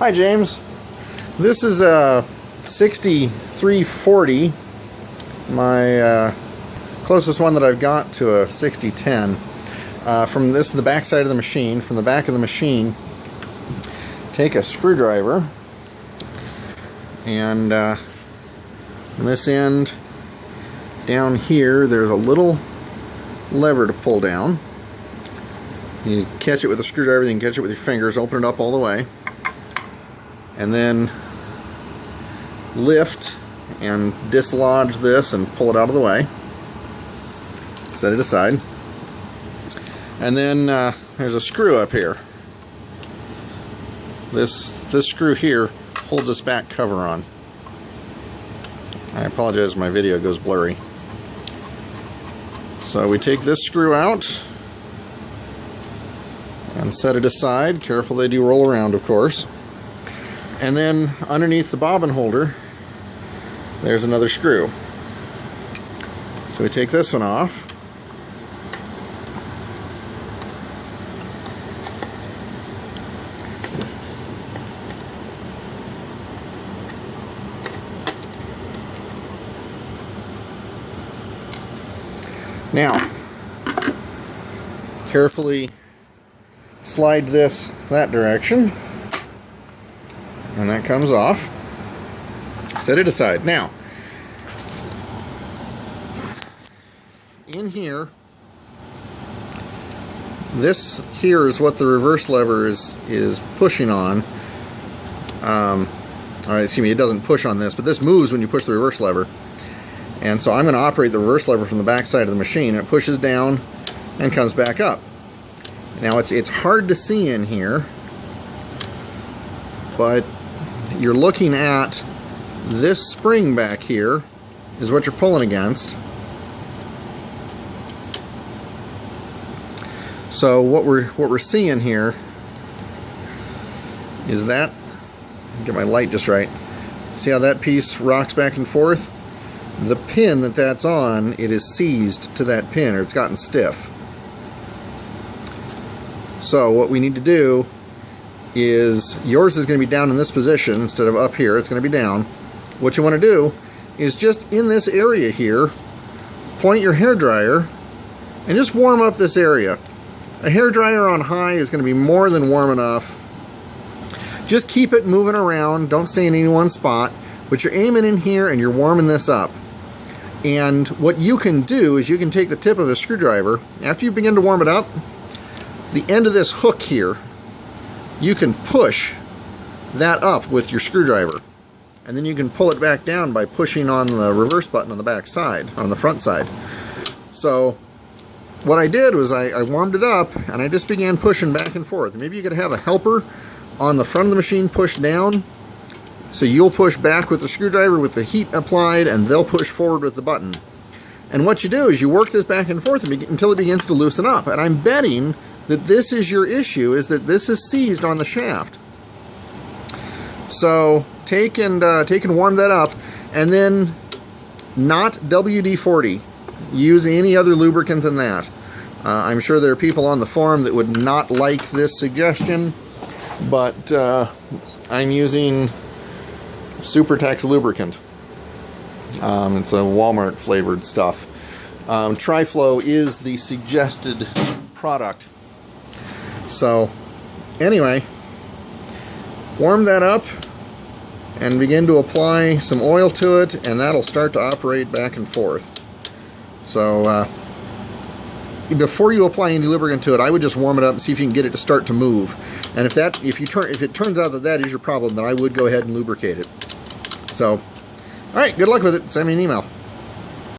Hi James, this is a 6340, my closest one that I've got to a 6010. From the back side of the machine, from the back of the machine, take a screwdriver and on this end down here there's a little lever to pull down. You catch it with a screwdriver, then you can catch it with your fingers, open it up all the way, and then lift and dislodge this and pull it out of the way. Set it aside. And then there's a screw up here. This screw here holds this back cover on. I apologize if my video goes blurry. So we take this screw out and set it aside. Careful, they do roll around, of course. And then underneath the bobbin holder there's another screw. So we take this one off. Now, carefully slide this that direction, and that comes off. Set it aside. Now, in here, this here is what the reverse lever is pushing on. Alright, excuse me, it doesn't push on this, but this moves when you push the reverse lever. And so I'm going to operate the reverse lever from the back side of the machine. It pushes down and comes back up. Now it's hard to see in here, but you're looking at this spring back here is what you're pulling against. So what we're seeing here is that, get my light just right. See how that piece rocks back and forth? The pin that's on, it is seized to that pin, or it's gotten stiff. So what we need to do is, yours is going to be down in this position instead of up here. It's going to be down. What you want to do is just in this area here, point your hairdryer and just warm up this area. A hairdryer on high is going to be more than warm enough. Just keep it moving around. Don't stay in any one spot. But you're aiming in here and you're warming this up. And what you can do is you can take the tip of a screwdriver, after you begin to warm it up, the end of this hook here, you can push that up with your screwdriver. And then you can pull it back down by pushing on the reverse button on the back side, on the front side. So what I did was I warmed it up and I just began pushing back and forth. Maybe you could have a helper on the front of the machine push down. So you'll push back with the screwdriver with the heat applied, and they'll push forward with the button. And what you do is you work this back and forth until it begins to loosen up. And I'm betting that this is your issue, is that this is seized on the shaft. So take and warm that up, and then not WD-40. Use any other lubricant than that. I'm sure there are people on the forum that would not like this suggestion, but I'm using Supertex lubricant. It's a Walmart flavored stuff. Tri-Flow is the suggested product. So anyway, warm that up and begin to apply some oil to it, and that'll start to operate back and forth. So before you apply any lubricant to it, I would just warm it up and see if you can get it to start to move. And if it turns out that is your problem, then I would go ahead and lubricate it. So, alright, good luck with it. Send me an email.